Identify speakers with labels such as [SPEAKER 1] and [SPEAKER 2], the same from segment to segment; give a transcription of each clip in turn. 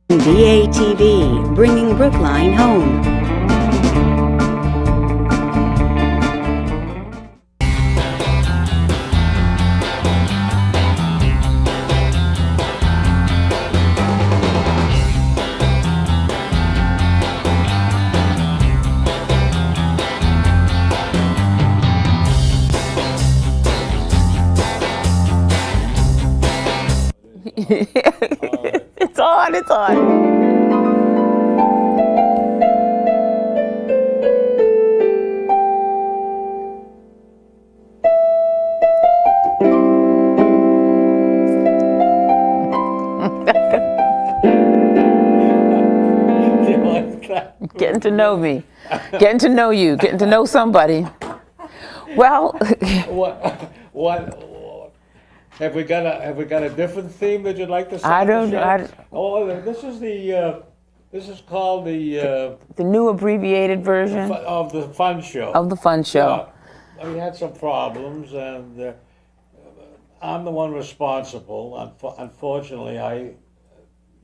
[SPEAKER 1] BATV, bringing Brookline home.
[SPEAKER 2] It's on, it's on. Getting to know me, getting to know you, getting to know somebody. Well,
[SPEAKER 3] what? Have we got a different theme that you'd like to say?
[SPEAKER 2] I don't.
[SPEAKER 3] This is called the
[SPEAKER 2] new abbreviated version
[SPEAKER 3] of the fun show.
[SPEAKER 2] Of the fun show.
[SPEAKER 3] Yeah. We had some problems, and I'm the one responsible. Unfortunately, I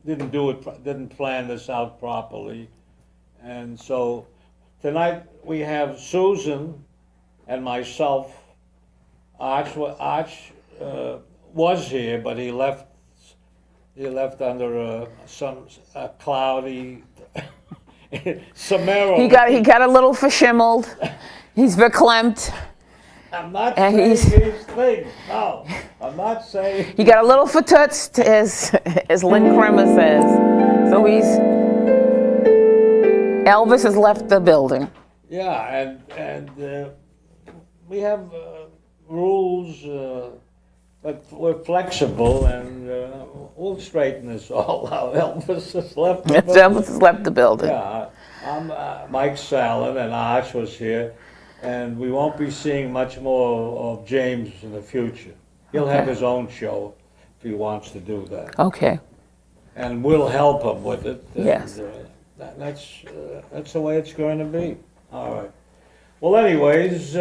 [SPEAKER 3] didn't plan this out properly, and so tonight we have Susan and myself. Arch was here, but he left under some cloudy Samara.
[SPEAKER 2] He got a little verschimmeled. He's verklempt.
[SPEAKER 3] I'm not saying these things. No, I'm not saying.
[SPEAKER 2] He got a little vertutst, as Lynn Kremer says. So Elvis has left the building.
[SPEAKER 3] Yeah, and we have rules. But we're flexible, and we'll straighten this all out. Elvis has left the building.
[SPEAKER 2] Elvis has left the building.
[SPEAKER 3] Yeah, I'm Mike Sallen, and Arch was here, and we won't be seeing much more of James in the future. He'll have his own show if he wants to do that.
[SPEAKER 2] Okay.
[SPEAKER 3] And we'll help him with it.
[SPEAKER 2] Yes.
[SPEAKER 3] And, that's the way it's going to be. All right. Well, anyways.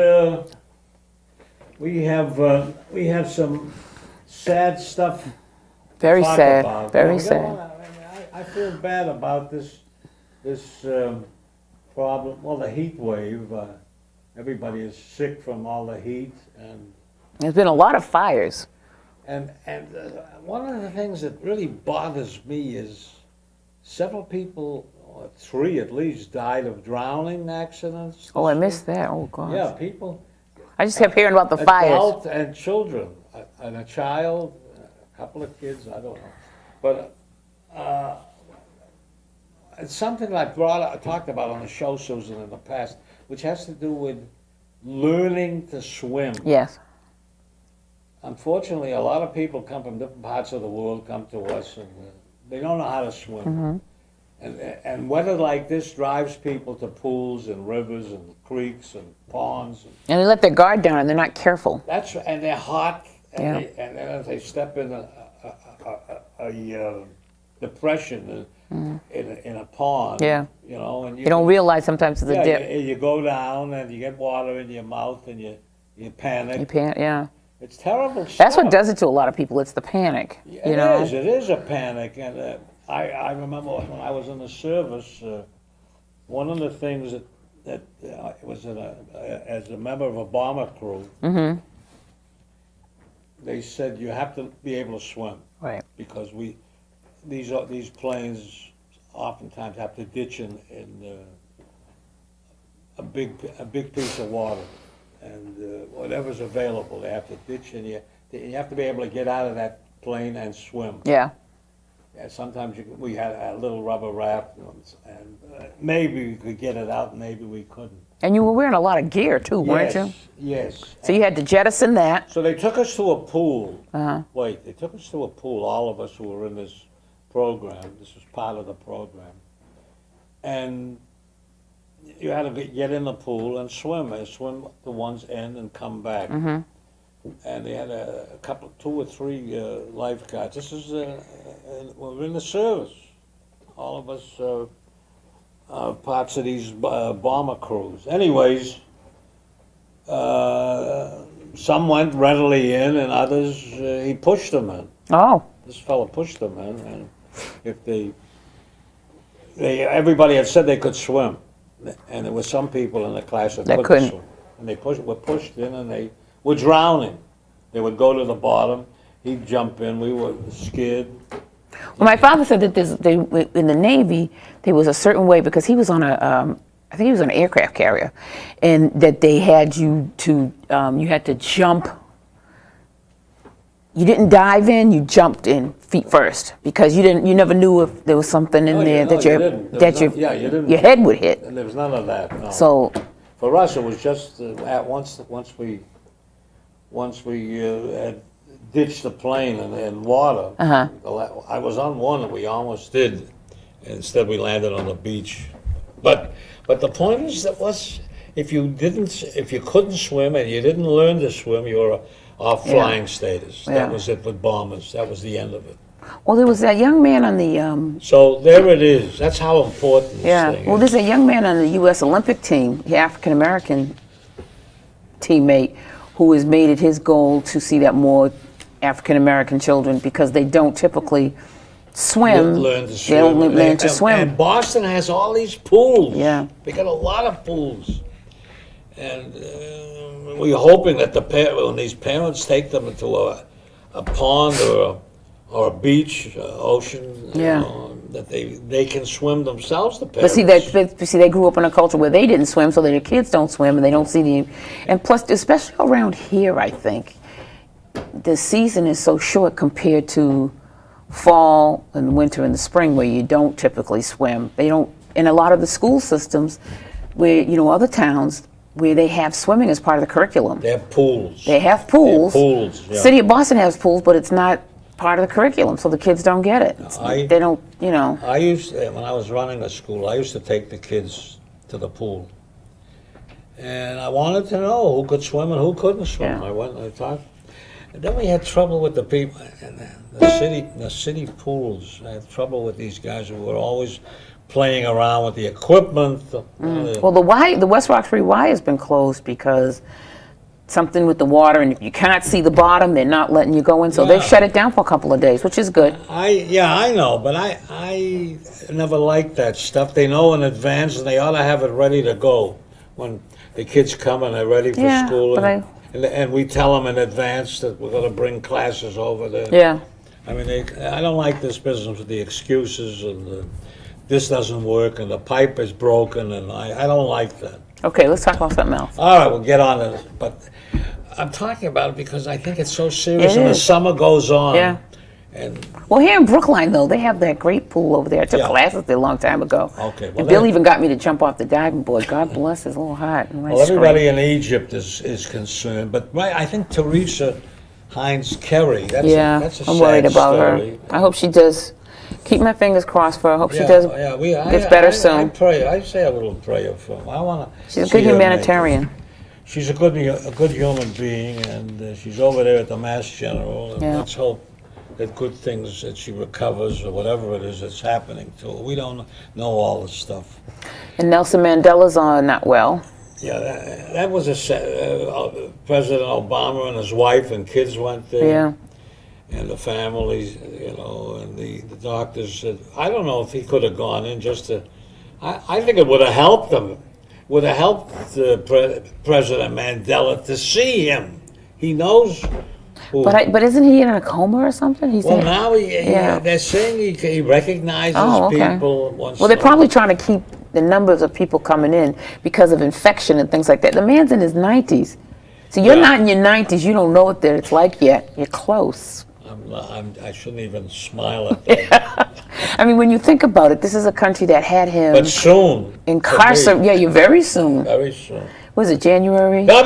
[SPEAKER 3] We have some sad stuff.
[SPEAKER 2] Very
[SPEAKER 3] to talk
[SPEAKER 2] sad.
[SPEAKER 3] About.
[SPEAKER 2] Very sad.
[SPEAKER 3] I feel bad about this problem. Well, the heat wave. Everybody is sick from all the heat, and
[SPEAKER 2] there's been a lot of fires.
[SPEAKER 3] And one of the things that really bothers me is several people, or 3 at least, died of drowning accidents.
[SPEAKER 2] Oh, I missed that. Oh, God.
[SPEAKER 3] Yeah, people.
[SPEAKER 2] I just kept hearing about the fires.
[SPEAKER 3] Adults and children, and a child, a couple of kids, I don't know. But it's something I talked about on the show, Susan, in the past, which has to do with learning to swim.
[SPEAKER 2] Yes.
[SPEAKER 3] Unfortunately, a lot of people come from different parts of the world, come to us, and they don't know how to swim.
[SPEAKER 2] Mm-hmm.
[SPEAKER 3] And weather like this drives people to pools and rivers and creeks and ponds.
[SPEAKER 2] And they let their guard down and they're not careful.
[SPEAKER 3] That's right, and they're hot, and,
[SPEAKER 2] Yeah.
[SPEAKER 3] and then if they step in a depression in a pond,
[SPEAKER 2] Yeah.
[SPEAKER 3] you know, and
[SPEAKER 2] You don't realize sometimes it's a dip.
[SPEAKER 3] you go down and you get water in your mouth and you panic.
[SPEAKER 2] You can't, yeah.
[SPEAKER 3] It's terrible stuff.
[SPEAKER 2] That's what does it to a lot of people. It's the panic. You know?
[SPEAKER 3] It is a panic, and I remember when I was in the service, one of the things that was as a member of a bomber crew,
[SPEAKER 2] Mm-hmm.
[SPEAKER 3] they said you have to be able to swim,
[SPEAKER 2] Right.
[SPEAKER 3] because these planes oftentimes have to ditch in a big piece of water, and whatever's available they have to ditch, and you have to be able to get out of that plane and swim.
[SPEAKER 2] Yeah.
[SPEAKER 3] And sometimes we had a little rubber raft, and maybe we could get it out, maybe we couldn't.
[SPEAKER 2] And you were wearing a lot of gear too, weren't you?
[SPEAKER 3] Yes.
[SPEAKER 2] So you had to jettison that.
[SPEAKER 3] So they took us to a pool.
[SPEAKER 2] Uh-huh.
[SPEAKER 3] They took us to a pool, all of us who were in this program. This was part of the program. And you had to get in the pool and swim to one's end and come back.
[SPEAKER 2] Mm-hmm.
[SPEAKER 3] And they had a couple, 2 or 3 lifeguards. This is, we're in the service. All of us parts of these bomber crews. Anyways, some went readily in, and others, he pushed them in.
[SPEAKER 2] Oh.
[SPEAKER 3] This fellow pushed them in, and if they everybody had said they could swim, and there were some people in the class that couldn't
[SPEAKER 2] couldn't.
[SPEAKER 3] swim. And they were pushed in, and they were drowning. They would go to the bottom, he'd jump in, we were scared.
[SPEAKER 2] Well, my father said that in the Navy, there was a certain way, because he was on I think he was on an aircraft carrier, and that they had you had to jump. You didn't dive in, you jumped in feet first, because you never knew if there was something in there that your head would hit.
[SPEAKER 3] And there was none of that, no.
[SPEAKER 2] So
[SPEAKER 3] For us, it was just once we had ditched the plane in water. I was on one that we almost did. Instead, we landed on the beach. But the point is if you couldn't swim and you didn't learn to swim, you were off flying status.
[SPEAKER 2] Yeah.
[SPEAKER 3] That was it with bombers. That was the end of it.
[SPEAKER 2] well, there was that young man on the
[SPEAKER 3] So there it is. That's how important this thing
[SPEAKER 2] well,
[SPEAKER 3] is.
[SPEAKER 2] there's a young man on the U.S. Olympic team, the African American teammate, who has made it his goal to see that more African American children, because they don't typically swim.
[SPEAKER 3] Learn to swim.
[SPEAKER 2] They don't learn to swim.
[SPEAKER 3] And Boston has all these pools.
[SPEAKER 2] Yeah.
[SPEAKER 3] They got a lot of pools. And we're hoping that when these parents take them to a pond or a beach, ocean,
[SPEAKER 2] Yeah.
[SPEAKER 3] that they can swim themselves, the
[SPEAKER 2] But
[SPEAKER 3] parents.
[SPEAKER 2] see, they grew up in a culture where they didn't swim, so their kids don't swim, and they don't see and plus, especially around here, I think, the season is so short compared to fall and winter and the spring, where you don't typically swim. They don't, in a lot of the school systems, where, other towns, where they have swimming as part of the curriculum.
[SPEAKER 3] They have pools.
[SPEAKER 2] They have pools.
[SPEAKER 3] Pools, yeah.
[SPEAKER 2] City of Boston has pools, but it's not part of the curriculum, so the kids don't get it. They don't,
[SPEAKER 3] I when I was running a school, I used to take the kids to the pool. And I wanted to know who could swim and who couldn't swim.
[SPEAKER 2] Yeah.
[SPEAKER 3] I went and I talked. And then we had trouble with the people, and the city pools. I had trouble with these guys who were always playing around with the equipment.
[SPEAKER 2] Well, the West Roxbury Y has been closed because something with the water, and if you can't see the bottom, they're not letting you go in. So they've shut it down for a couple of days, which is good.
[SPEAKER 3] I know, but I never liked that stuff. They know in advance, and they ought to have it ready to go when the kids come and they're ready for school.
[SPEAKER 2] But
[SPEAKER 3] And we tell them in advance that we're going to bring classes over there.
[SPEAKER 2] Yeah.
[SPEAKER 3] I mean, I don't like this business with the excuses and this doesn't work and the pipe is broken, and I don't like that.
[SPEAKER 2] Okay, let's talk about something else.
[SPEAKER 3] All right, we'll get on it. But I'm talking about it because I think it's so serious,
[SPEAKER 2] It
[SPEAKER 3] and the
[SPEAKER 2] is.
[SPEAKER 3] summer goes on.
[SPEAKER 2] Yeah.
[SPEAKER 3] And
[SPEAKER 2] Well, here in Brookline, though, they have that great pool over there. I took
[SPEAKER 3] Yeah.
[SPEAKER 2] classes there a long time ago.
[SPEAKER 3] Okay, well,
[SPEAKER 2] And Bill
[SPEAKER 3] then-
[SPEAKER 2] even got me to jump off the diving board. God bless his little heart. And
[SPEAKER 3] well, everybody in Egypt is concerned, but I think Teresa Hines Kerry. That's a
[SPEAKER 2] I'm worried
[SPEAKER 3] sad
[SPEAKER 2] about
[SPEAKER 3] story.
[SPEAKER 2] her. I hope she does. Keep my fingers crossed for her. I hope she does. Gets better soon.
[SPEAKER 3] I pray. I say a little prayer for him. I want to.
[SPEAKER 2] She's a good humanitarian.
[SPEAKER 3] She's a good human being, and she's over there at the Mass General. And
[SPEAKER 2] Yeah.
[SPEAKER 3] let's hope that good things, that she recovers or whatever it is that's happening to her. We don't know all the stuff.
[SPEAKER 2] And Nelson Mandela's not well.
[SPEAKER 3] Yeah, that was President Obama and his wife and kids went there.
[SPEAKER 2] Yeah.
[SPEAKER 3] And the families, and the doctors said, I don't know if he could have gone in just to, I think it would have helped him. Would have helped President Mandela to see him. He knows who.
[SPEAKER 2] But isn't he in a coma or something?
[SPEAKER 3] Now they're saying he recognizes people.
[SPEAKER 2] Well, they're probably trying to keep the numbers of people coming in because of infection and things like that. The man's in his 90s. So you're not in your 90s. You don't know what it's like yet. You're close.
[SPEAKER 3] I shouldn't even smile at that.
[SPEAKER 2] I mean, when you think about it, this is a country that had him
[SPEAKER 3] But soon.
[SPEAKER 2] incarcerated. Yeah, you're very soon.
[SPEAKER 3] Very soon.
[SPEAKER 2] Was it January?
[SPEAKER 3] I don't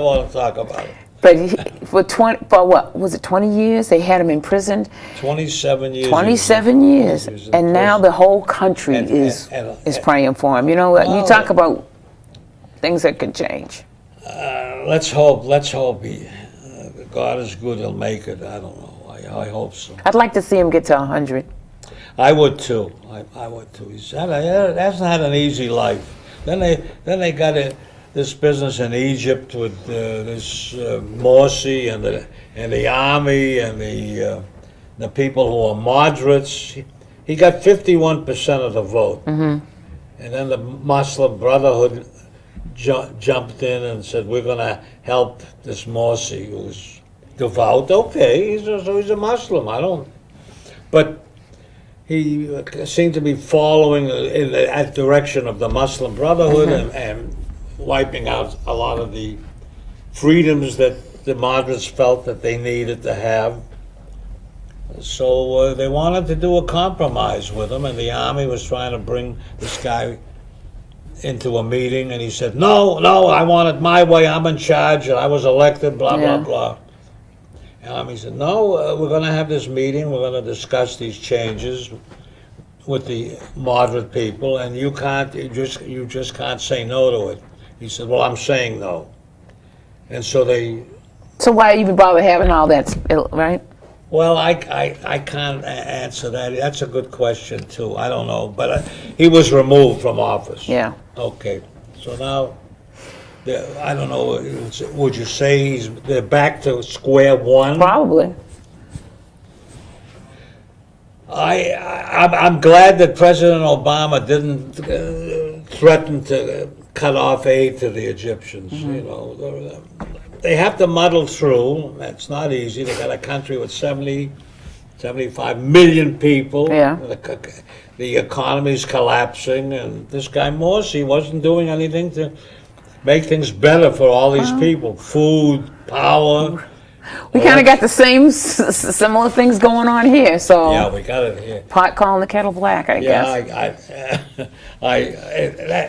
[SPEAKER 3] want to talk about it.
[SPEAKER 2] But for what was it? 20 years? They had him imprisoned.
[SPEAKER 3] 27 years.
[SPEAKER 2] 27 years,
[SPEAKER 3] he was in
[SPEAKER 2] and now
[SPEAKER 3] prison.
[SPEAKER 2] the whole country is praying for him. You know what? You talk about things that could change.
[SPEAKER 3] Let's hope God is good, he'll make it. I don't know. I hope so.
[SPEAKER 2] I'd like to see him get to 100.
[SPEAKER 3] I would too. I would too. He hasn't had an easy life. Then they got this business in Egypt with this Morsi and the army and the people who are moderates. he got 51% of the vote. And then the Muslim Brotherhood jumped in and said, we're going to help this Morsi who's devout. Okay, so he's a Muslim. I don't. But he seemed to be following in that direction of the Muslim Brotherhood and wiping out a lot of the freedoms that the moderates felt that they needed to have. So they wanted to do a compromise with him, and the army was trying to bring this guy into a meeting, and he said, no, I want it my way, I'm in charge, and I was elected, blah, blah, blah. And he said, no, we're going to have this meeting, we're going to discuss these changes with the moderate people, and you just can't say no to it. He said, well, I'm saying no. And so they...
[SPEAKER 2] So why even bother having all that, right?
[SPEAKER 3] Well, I can't answer that. That's a good question, too. I don't know. But he was removed from office.
[SPEAKER 2] Yeah.
[SPEAKER 3] Okay. So now, I don't know, would you say they're back to square one?
[SPEAKER 2] Probably.
[SPEAKER 3] I'm glad that President Obama didn't threaten to cut off aid to the Egyptians. You know, they have to muddle through. That's not easy. They got a country with 75 million people.
[SPEAKER 2] Yeah.
[SPEAKER 3] The economy's collapsing, and this guy Morsi wasn't doing anything to make things better for all these people. Food, power.
[SPEAKER 2] We kind of got the same similar things going on here, so
[SPEAKER 3] Yeah, we got it here.
[SPEAKER 2] pot calling the kettle black, I guess.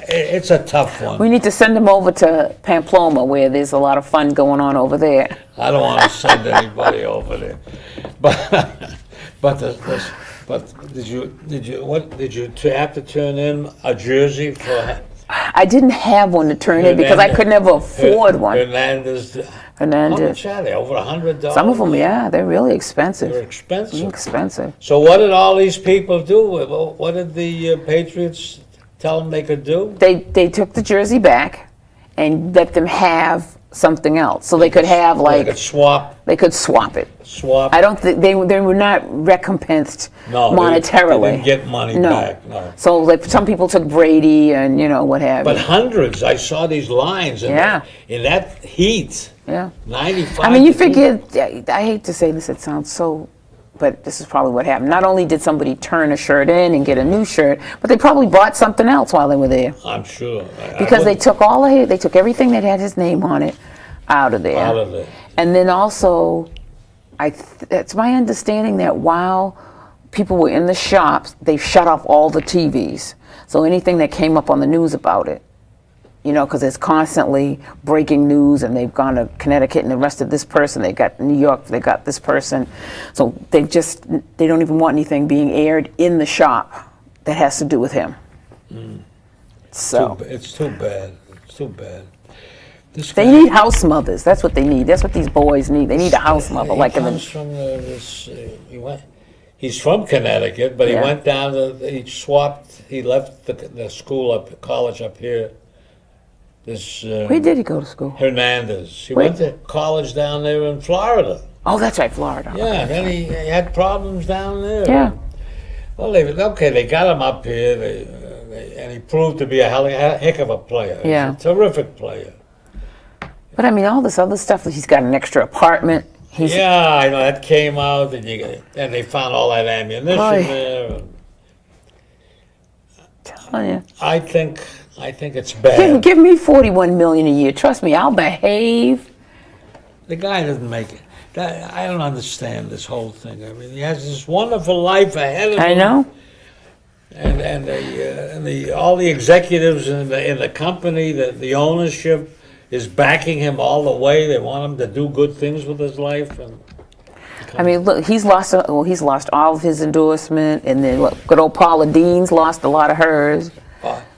[SPEAKER 3] It's a tough one.
[SPEAKER 2] We need to send them over to Pamplona, where there's a lot of fun going on over there.
[SPEAKER 3] I don't want to send anybody over there, but did you have to turn in a jersey for
[SPEAKER 2] I didn't have one to turn in because I could never afford one.
[SPEAKER 3] Hernandez? How much are they? Over $100?
[SPEAKER 2] Some of them, yeah, they're really expensive.
[SPEAKER 3] They're expensive.
[SPEAKER 2] Expensive.
[SPEAKER 3] So what did all these people do? What did the Patriots tell them they could do?
[SPEAKER 2] They took the jersey back and let them have something else, so they could have
[SPEAKER 3] They could swap.
[SPEAKER 2] They could swap it.
[SPEAKER 3] Swap.
[SPEAKER 2] I don't think they were not recompensed monetarily.
[SPEAKER 3] They didn't get money back. No.
[SPEAKER 2] So like some people took Brady and what have you.
[SPEAKER 3] But hundreds. I saw these lines in that heat.
[SPEAKER 2] Yeah.
[SPEAKER 3] 95.
[SPEAKER 2] I mean, you figure. I hate to say this. It sounds so. But this is probably what happened. Not only did somebody turn a shirt in and get a new shirt, but they probably bought something else while they were there.
[SPEAKER 3] I'm sure.
[SPEAKER 2] Because they took they took everything that had his name on it out of there.
[SPEAKER 3] Out of it.
[SPEAKER 2] And then also, it's my understanding that while people were in the shops, they shut off all the TVs. So anything that came up on the news about it, because it's constantly breaking news, and they've gone to Connecticut and arrested this person. They got New York, they got this person. So they don't even want anything being aired in the shop that has to do with him. So
[SPEAKER 3] it's too bad. It's too bad.
[SPEAKER 2] They need house mothers. That's what they need. That's what these boys need. They need a house mother.
[SPEAKER 3] He's from Connecticut, but he went down he left the college up here.
[SPEAKER 2] Where did he go to school?
[SPEAKER 3] Hernandez. He went to college down there in Florida.
[SPEAKER 2] Oh, that's right, Florida.
[SPEAKER 3] Yeah, and then he had problems down there.
[SPEAKER 2] Yeah.
[SPEAKER 3] Well, they got him up here, and he proved to be a heck of a player.
[SPEAKER 2] Yeah.
[SPEAKER 3] He's a terrific player.
[SPEAKER 2] But I mean, all this other stuff, he's got an extra apartment.
[SPEAKER 3] Yeah, I know, that came out, and they found all that ammunition there.
[SPEAKER 2] Telling you.
[SPEAKER 3] I think it's bad.
[SPEAKER 2] Give me $41 million a year. Trust me, I'll behave.
[SPEAKER 3] The guy doesn't make it. I don't understand this whole thing. I mean, he has this wonderful life ahead of him.
[SPEAKER 2] I know.
[SPEAKER 3] And all the executives in the company, the ownership is backing him all the way. They want him to do good things with his life.
[SPEAKER 2] I mean, look, he's lost all of his endorsement, and then good old Paula Dean's lost a lot of hers.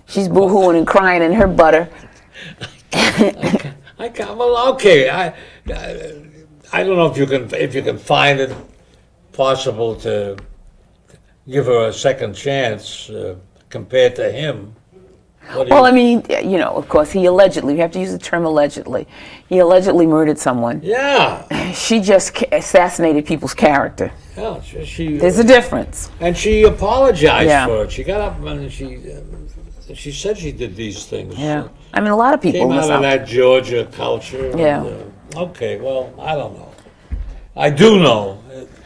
[SPEAKER 2] She's boo-hooing and crying in her butter.
[SPEAKER 3] I can't. Well, okay. I don't know if you can find it possible to give her a second chance compared to him. What do
[SPEAKER 2] Well,
[SPEAKER 3] you-
[SPEAKER 2] I mean, you know, of course, he allegedly, we have to use the term allegedly, he allegedly murdered someone.
[SPEAKER 3] Yeah.
[SPEAKER 2] She just assassinated people's character.
[SPEAKER 3] Yeah, she
[SPEAKER 2] There's a difference.
[SPEAKER 3] and she apologized
[SPEAKER 2] Yeah.
[SPEAKER 3] for it. She got up and she said she did these things.
[SPEAKER 2] Yeah. I mean, a lot of people
[SPEAKER 3] Came
[SPEAKER 2] in the
[SPEAKER 3] out of
[SPEAKER 2] South.
[SPEAKER 3] that Georgia culture. and,
[SPEAKER 2] Yeah.
[SPEAKER 3] Okay, well, I don't know. I do know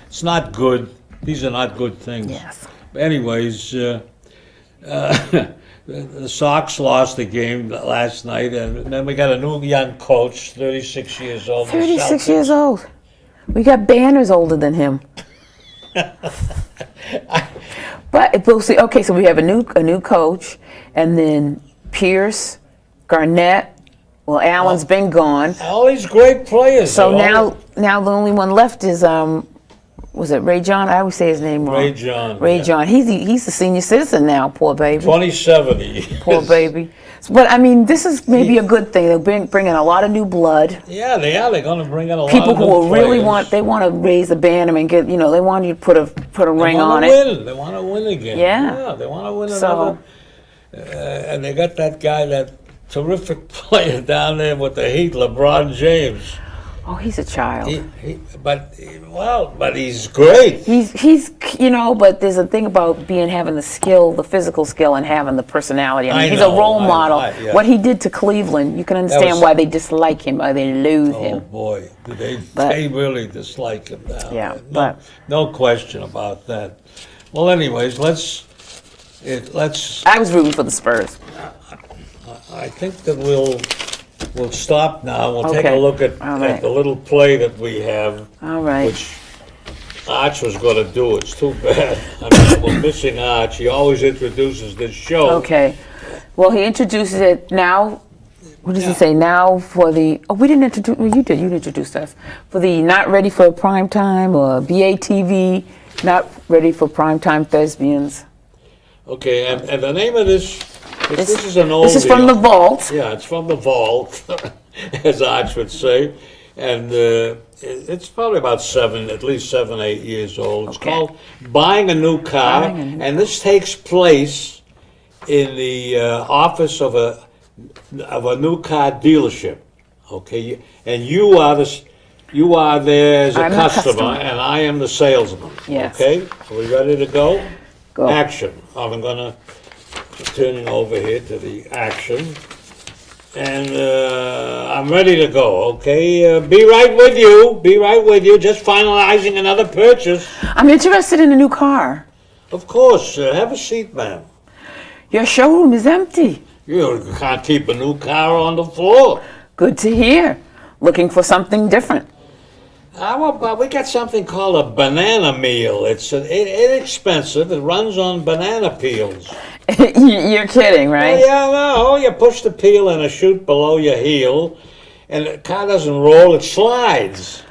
[SPEAKER 3] it's not good. These are not good things.
[SPEAKER 2] Yes.
[SPEAKER 3] Anyways, the Sox lost the game last night, and then we got a new young coach, 36 years old. the
[SPEAKER 2] 36
[SPEAKER 3] Celtics.
[SPEAKER 2] years old. We got banners older than him. But we'll see. Okay, so we have a new coach, and then Pierce, Garnett. Well, Allen's been gone.
[SPEAKER 3] All these great players.
[SPEAKER 2] So
[SPEAKER 3] they're all-
[SPEAKER 2] now the only one left is was it Ray John? I always say his name wrong.
[SPEAKER 3] Ray John.
[SPEAKER 2] Ray
[SPEAKER 3] yeah.
[SPEAKER 2] John. He's a senior citizen now. Poor baby.
[SPEAKER 3] 2070.
[SPEAKER 2] Poor baby. But I mean, this is maybe a good thing. They'll bring in a lot of new blood.
[SPEAKER 3] Yeah, they're going to bring in a lot
[SPEAKER 2] People
[SPEAKER 3] of
[SPEAKER 2] who
[SPEAKER 3] new
[SPEAKER 2] will really
[SPEAKER 3] players.
[SPEAKER 2] they want to raise the banner and get, they want you to put a ring on
[SPEAKER 3] They
[SPEAKER 2] it.
[SPEAKER 3] want to win. They want to win again.
[SPEAKER 2] Yeah.
[SPEAKER 3] They want to win
[SPEAKER 2] So-
[SPEAKER 3] another. And they got that guy, that terrific player down there with the Heat, LeBron James.
[SPEAKER 2] Oh, he's a child.
[SPEAKER 3] But he's great.
[SPEAKER 2] He's but there's a thing about having the skill, the physical skill, and having the personality. I mean,
[SPEAKER 3] I
[SPEAKER 2] he's
[SPEAKER 3] know,
[SPEAKER 2] a role
[SPEAKER 3] I-
[SPEAKER 2] model.
[SPEAKER 3] yeah.
[SPEAKER 2] What he did to Cleveland, you can understand
[SPEAKER 3] was-
[SPEAKER 2] why they dislike him, why they loathe
[SPEAKER 3] Oh
[SPEAKER 2] him.
[SPEAKER 3] boy, they
[SPEAKER 2] But-
[SPEAKER 3] really dislike him now.
[SPEAKER 2] Yeah,
[SPEAKER 3] no,
[SPEAKER 2] but-
[SPEAKER 3] no question about that. Well, anyways, let's.
[SPEAKER 2] I was rooting for the Spurs.
[SPEAKER 3] I think that we'll stop now. We'll take a
[SPEAKER 2] Okay.
[SPEAKER 3] look
[SPEAKER 2] All right.
[SPEAKER 3] at the little play that we have,
[SPEAKER 2] All right.
[SPEAKER 3] which Arch was going to do. It's too bad. I mean, we're missing Arch. He always introduces this show.
[SPEAKER 2] Okay. Well, he introduces it now. What does he say now for the? Oh, we didn't introduce. Well, you did. You introduced us for the not ready for prime time or BATV, not ready for prime time thespians.
[SPEAKER 3] Okay, and the name of this is an old.
[SPEAKER 2] This is from the vault.
[SPEAKER 3] Yeah, it's from the vault, as Arch would say, and it's probably about at least 7, 8 years old. It's
[SPEAKER 2] Okay.
[SPEAKER 3] called Buying a New Car,
[SPEAKER 2] Buying a New
[SPEAKER 3] and this takes place in the office of a new car dealership. Okay, and you are there as a
[SPEAKER 2] I'm the
[SPEAKER 3] customer,
[SPEAKER 2] customer.
[SPEAKER 3] and I am the salesman.
[SPEAKER 2] Yes.
[SPEAKER 3] Okay, are we ready to go?
[SPEAKER 2] Go.
[SPEAKER 3] Action. I'm gonna turning over here to the action, and I'm ready to go. Okay, be right with you. Be right with you. Just finalizing another purchase.
[SPEAKER 2] I'm interested in a new car.
[SPEAKER 3] Of course. Have a seat, ma'am.
[SPEAKER 2] Your showroom is empty.
[SPEAKER 3] You can't keep a new car on the floor.
[SPEAKER 2] Good to hear. Looking for something different.
[SPEAKER 3] We got something called a banana meal. It's inexpensive. It runs on banana peels.
[SPEAKER 2] You're kidding, right?
[SPEAKER 3] Yeah, no. You push the peel in a chute below your heel, and the car doesn't roll, it slides.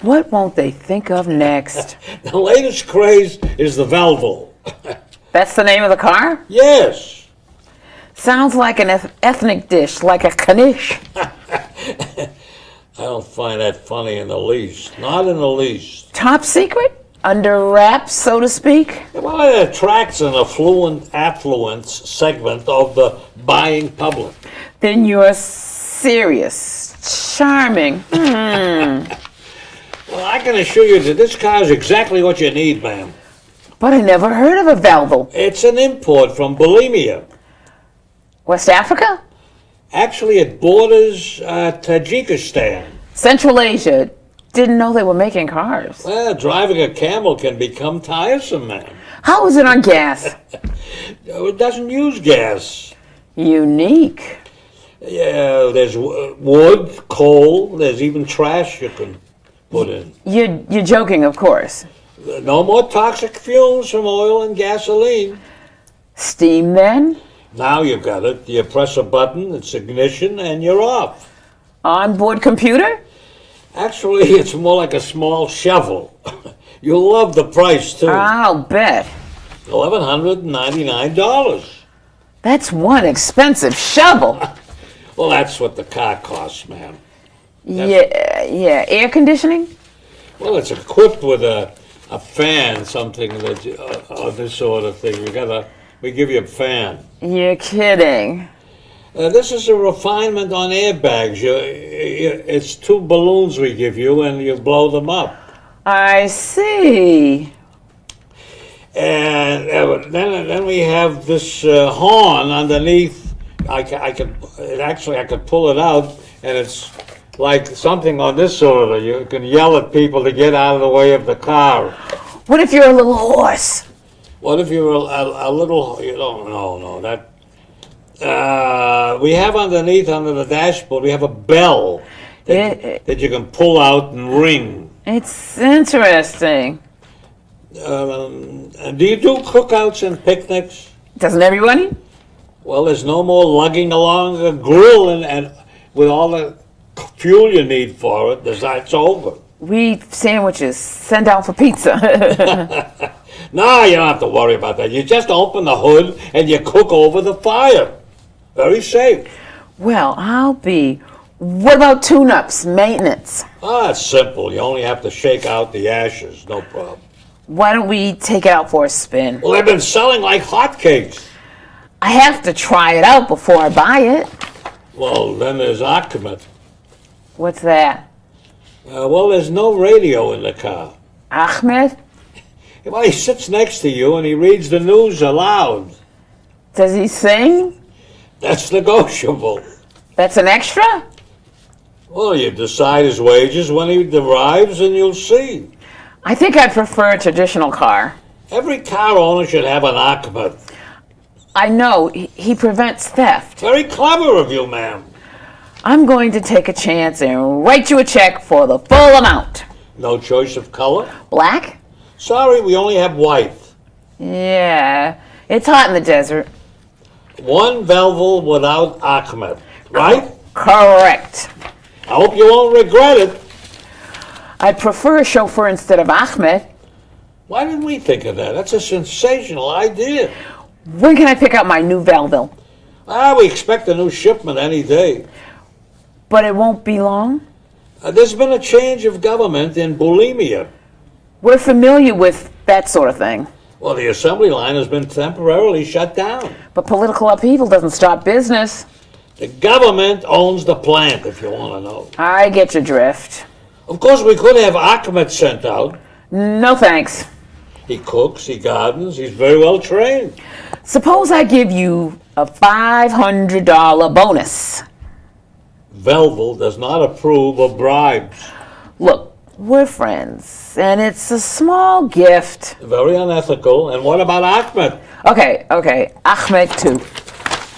[SPEAKER 2] What won't they think of next?
[SPEAKER 3] The latest craze is the Velvo.
[SPEAKER 2] That's the name of the car?
[SPEAKER 3] Yes.
[SPEAKER 2] Sounds like an ethnic dish, like a knish.
[SPEAKER 3] I don't find that funny in the least. Not in the least.
[SPEAKER 2] Top secret? Under wraps, so to speak?
[SPEAKER 3] Well, it attracts an affluence segment of the buying public.
[SPEAKER 2] Then you're serious, charming.
[SPEAKER 3] Well, I can assure you that this car is exactly what you need, ma'am.
[SPEAKER 2] But I never heard of a Velvo.
[SPEAKER 3] It's an import from Bulimia.
[SPEAKER 2] West Africa?
[SPEAKER 3] Actually, it borders Tajikistan.
[SPEAKER 2] Central Asia. Didn't know they were making cars.
[SPEAKER 3] Well, driving a camel can become tiresome, ma'am.
[SPEAKER 2] How is it on gas?
[SPEAKER 3] It doesn't use gas.
[SPEAKER 2] Unique.
[SPEAKER 3] Yeah, there's wood, coal, there's even trash you can put in.
[SPEAKER 2] You're joking, of course.
[SPEAKER 3] No more toxic fumes from oil and gasoline.
[SPEAKER 2] Steam then?
[SPEAKER 3] Now you've got it. You press a button, it's ignition, and you're off.
[SPEAKER 2] Onboard computer?
[SPEAKER 3] Actually, it's more like a small shovel. You'll love the price, too.
[SPEAKER 2] I'll bet.
[SPEAKER 3] $1,199.
[SPEAKER 2] That's one expensive shovel.
[SPEAKER 3] Well, that's what the car costs, ma'am.
[SPEAKER 2] Yeah. Air conditioning?
[SPEAKER 3] Well, it's equipped with a fan, something that, this sort of thing. We give you a fan.
[SPEAKER 2] You're kidding.
[SPEAKER 3] This is a refinement on airbags. It's 2 balloons we give you, and you blow them up.
[SPEAKER 2] I see.
[SPEAKER 3] And then we have this horn underneath. I could pull it out, and it's like something on this order. You can yell at people to get out of the way of the car.
[SPEAKER 2] What if you're a little horse?
[SPEAKER 3] What if you're a little? You don't know that. We have underneath, under the dashboard, we have a bell that you can pull out and ring.
[SPEAKER 2] It's interesting.
[SPEAKER 3] And do you do cookouts and picnics?
[SPEAKER 2] Doesn't everybody?
[SPEAKER 3] Well, there's no more lugging along a grill and with all the fuel you need for it. It's over.
[SPEAKER 2] We eat sandwiches. Send out for pizza.
[SPEAKER 3] No, you don't have to worry about that. You just open the hood and you cook over the fire. Very safe.
[SPEAKER 2] Well, I'll be. What about tune-ups, maintenance?
[SPEAKER 3] It's simple. You only have to shake out the ashes. No problem.
[SPEAKER 2] Why don't we take it out for a spin?
[SPEAKER 3] Well, they've been selling like hotcakes.
[SPEAKER 2] I have to try it out before I buy it.
[SPEAKER 3] Well, then there's Ahmed.
[SPEAKER 2] What's that?
[SPEAKER 3] Well, there's no radio in the car.
[SPEAKER 2] Ahmed?
[SPEAKER 3] Well, he sits next to you and he reads the news aloud.
[SPEAKER 2] Does he sing?
[SPEAKER 3] That's negotiable.
[SPEAKER 2] That's an extra?
[SPEAKER 3] Well, you decide his wages when he arrives and you'll see.
[SPEAKER 2] I think I'd prefer a traditional car.
[SPEAKER 3] Every car owner should have an Ahmed.
[SPEAKER 2] I know. He prevents theft.
[SPEAKER 3] Very clever of you, ma'am.
[SPEAKER 2] I'm going to take a chance and write you a check for the full amount.
[SPEAKER 3] No choice of color?
[SPEAKER 2] Black?
[SPEAKER 3] Sorry, we only have white.
[SPEAKER 2] Yeah. It's hot in the desert.
[SPEAKER 3] 1 Velvel without Ahmed, right?
[SPEAKER 2] Correct.
[SPEAKER 3] I hope you won't regret it.
[SPEAKER 2] I'd prefer a chauffeur instead of Ahmed.
[SPEAKER 3] Why didn't we think of that? That's a sensational idea.
[SPEAKER 2] When can I pick up my new Velville?
[SPEAKER 3] We expect a new shipment any day.
[SPEAKER 2] But it won't be long?
[SPEAKER 3] There's been a change of government in bulimia.
[SPEAKER 2] We're familiar with that sort of thing.
[SPEAKER 3] Well, the assembly line has been temporarily shut down.
[SPEAKER 2] But political upheaval doesn't stop business.
[SPEAKER 3] The government owns the plant, if you want to know.
[SPEAKER 2] I get your drift.
[SPEAKER 3] Of course, we could have Ahmed sent out.
[SPEAKER 2] No thanks.
[SPEAKER 3] He cooks, he gardens, he's very well trained.
[SPEAKER 2] Suppose I give you a $500 bonus.
[SPEAKER 3] Velvel does not approve of bribes.
[SPEAKER 2] Look, we're friends, and it's a small gift.
[SPEAKER 3] Very unethical. And what about Ahmed?
[SPEAKER 2] Okay, Ahmed too.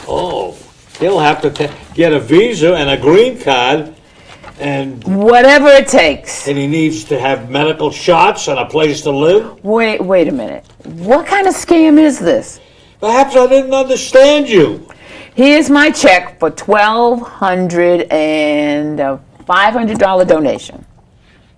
[SPEAKER 3] Oh, he'll have to get a visa and a green card, and
[SPEAKER 2] Whatever it takes.
[SPEAKER 3] he needs to have medical shots and a place to live.
[SPEAKER 2] Wait a minute. What kind of scam is this?
[SPEAKER 3] Perhaps I didn't understand you.
[SPEAKER 2] Here's my check for $1,200 and a $500 donation.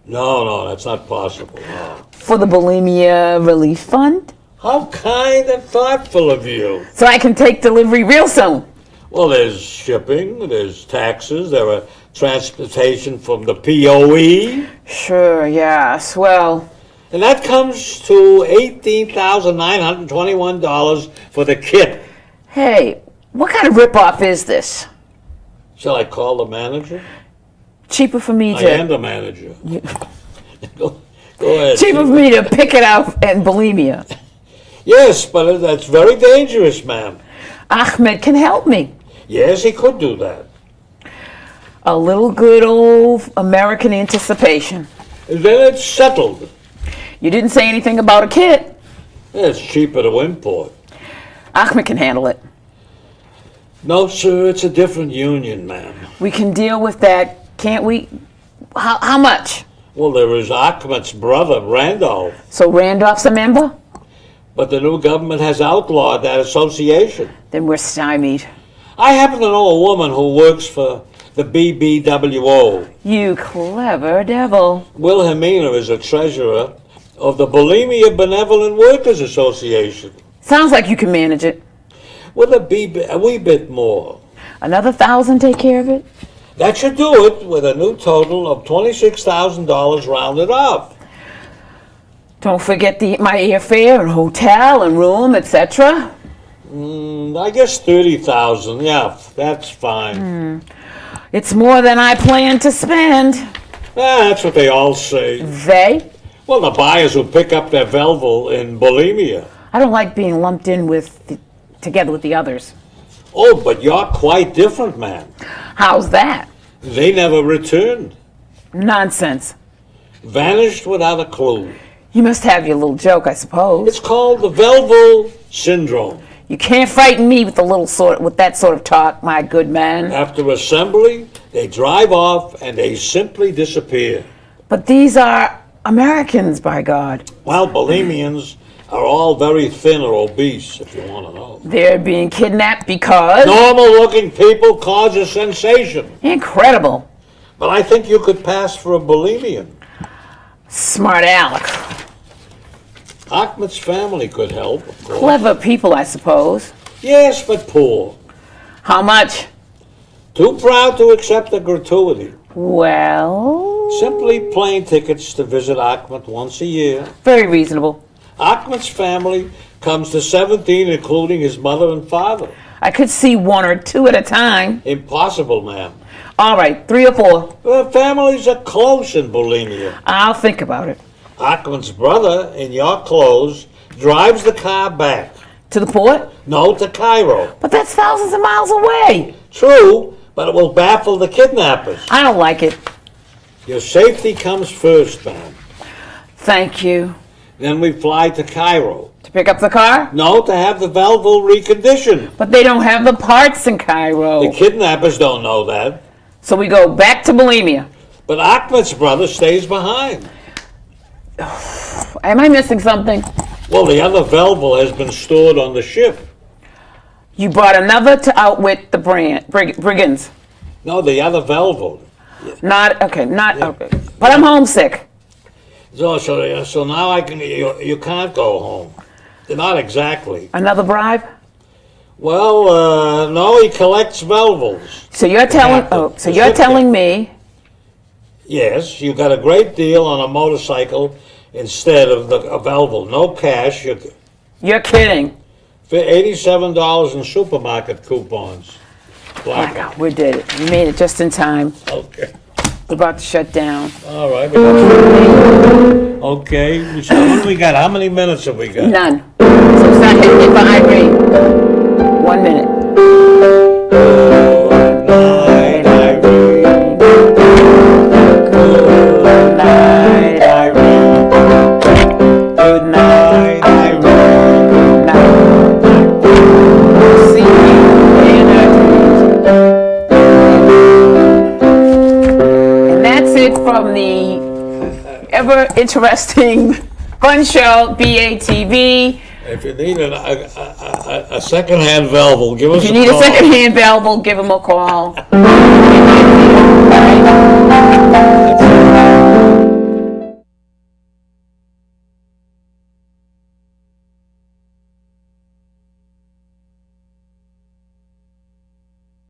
[SPEAKER 3] No, that's not possible. No.
[SPEAKER 2] For the Bulimia Relief Fund?
[SPEAKER 3] How kind and thoughtful of you.
[SPEAKER 2] So I can take delivery real soon.
[SPEAKER 3] Well, there's shipping, there's taxes, there are transportation from the POE.
[SPEAKER 2] Sure, yeah, swell.
[SPEAKER 3] And that comes to $18,921 for the kit.
[SPEAKER 2] Hey, what kind of ripoff is this?
[SPEAKER 3] Shall I call the manager?
[SPEAKER 2] Cheaper for me
[SPEAKER 3] I
[SPEAKER 2] to
[SPEAKER 3] am the manager. Go ahead.
[SPEAKER 2] cheaper for me to pick it out in bulimia.
[SPEAKER 3] Yes, but that's very dangerous, ma'am.
[SPEAKER 2] Ahmed can help me.
[SPEAKER 3] Yes, he could do that.
[SPEAKER 2] A little good old American anticipation.
[SPEAKER 3] Then it's settled.
[SPEAKER 2] You didn't say anything about a kit.
[SPEAKER 3] It's cheaper to import.
[SPEAKER 2] Ahmed can handle it.
[SPEAKER 3] No, sir, it's a different union, ma'am.
[SPEAKER 2] We can deal with that, can't we? How much?
[SPEAKER 3] Well, there is Ahmed's brother, Randolph.
[SPEAKER 2] So Randolph's a member?
[SPEAKER 3] But the new government has outlawed that association.
[SPEAKER 2] Then we're stymied.
[SPEAKER 3] I happen to know a woman who works for the BBWO.
[SPEAKER 2] You clever devil.
[SPEAKER 3] Wilhelmina is a treasurer of the Bulimia Benevolent Workers Association.
[SPEAKER 2] Sounds like you can manage it.
[SPEAKER 3] Will it be a wee bit more?
[SPEAKER 2] Another 1,000 take care of it?
[SPEAKER 3] That should do it, with a new total of $26,000 rounded up.
[SPEAKER 2] Don't forget my airfare and hotel and room, etc.
[SPEAKER 3] I guess 30,000. Yeah, that's fine.
[SPEAKER 2] It's more than I planned to spend.
[SPEAKER 3] That's what they all say.
[SPEAKER 2] They?
[SPEAKER 3] Well, the buyers who pick up their Velvel in Bohemia.
[SPEAKER 2] I don't like being lumped in together with the others.
[SPEAKER 3] Oh, but you're quite different, man.
[SPEAKER 2] How's that?
[SPEAKER 3] They never returned.
[SPEAKER 2] Nonsense.
[SPEAKER 3] Vanished without a clue.
[SPEAKER 2] You must have your little joke, I suppose.
[SPEAKER 3] It's called the Velvel syndrome.
[SPEAKER 2] You can't frighten me with that sort of talk, my good man.
[SPEAKER 3] After assembly, they drive off and they simply disappear.
[SPEAKER 2] But these are Americans, by God.
[SPEAKER 3] Well, Bohemians are all very thin or obese, if you want to know.
[SPEAKER 2] They're being kidnapped because...
[SPEAKER 3] Normal-looking people cause a sensation.
[SPEAKER 2] Incredible.
[SPEAKER 3] But I think you could pass for a Bohemian.
[SPEAKER 2] Smart Alec.
[SPEAKER 3] Ahmed's family could help, of course.
[SPEAKER 2] Clever people, I suppose.
[SPEAKER 3] Yes, but poor.
[SPEAKER 2] How much?
[SPEAKER 3] Too proud to accept a gratuity.
[SPEAKER 2] Well...
[SPEAKER 3] Simply plane tickets to visit Ahmed once a year.
[SPEAKER 2] Very reasonable.
[SPEAKER 3] Ahmed's family comes to 17, including his mother and father.
[SPEAKER 2] I could see one or two at a time.
[SPEAKER 3] Impossible, ma'am.
[SPEAKER 2] All right, 3 or 4.
[SPEAKER 3] The families are close in Bohemia.
[SPEAKER 2] I'll think about it.
[SPEAKER 3] Ahmed's brother, in your clothes, drives the car back.
[SPEAKER 2] To the port?
[SPEAKER 3] No, to Cairo.
[SPEAKER 2] But that's thousands of miles away.
[SPEAKER 3] True, but it will baffle the kidnappers.
[SPEAKER 2] I don't like it.
[SPEAKER 3] Your safety comes first, ma'am.
[SPEAKER 2] Thank you.
[SPEAKER 3] Then we fly to Cairo.
[SPEAKER 2] To pick up the car?
[SPEAKER 3] No, to have the Velvel reconditioned.
[SPEAKER 2] But they don't have the parts in Cairo.
[SPEAKER 3] The kidnappers don't know that.
[SPEAKER 2] So we go back to Bohemia.
[SPEAKER 3] But Ahmed's brother stays behind.
[SPEAKER 2] Am I missing something?
[SPEAKER 3] Well, the other Velvel has been stored on the ship.
[SPEAKER 2] You brought another to outwit the brigands.
[SPEAKER 3] No, the other Velvel.
[SPEAKER 2] Okay. But I'm homesick.
[SPEAKER 3] So now you can't go home. Not exactly.
[SPEAKER 2] Another bribe?
[SPEAKER 3] Well, no, he collects Velvels.
[SPEAKER 2] So you're telling me.
[SPEAKER 3] Yes, you got a great deal on a motorcycle instead of a Velvel. No cash.
[SPEAKER 2] You're kidding.
[SPEAKER 3] $87 in supermarket coupons.
[SPEAKER 2] My God, we did it. We made it just in time.
[SPEAKER 3] Okay.
[SPEAKER 2] We're about to shut down.
[SPEAKER 3] All right. Okay. So what do we got? How many minutes have we got?
[SPEAKER 2] None. So start hitting it for Irene. 1 minute.
[SPEAKER 3] Good night, Irene.
[SPEAKER 2] Good night, Irene. Good night, Irene. Good night. See you in our dreams. And that's it from the ever interesting fun show, BATV.
[SPEAKER 3] If you need a second-hand Velvel, give us a call.
[SPEAKER 2] If you need a second-hand Velvel, give them a call.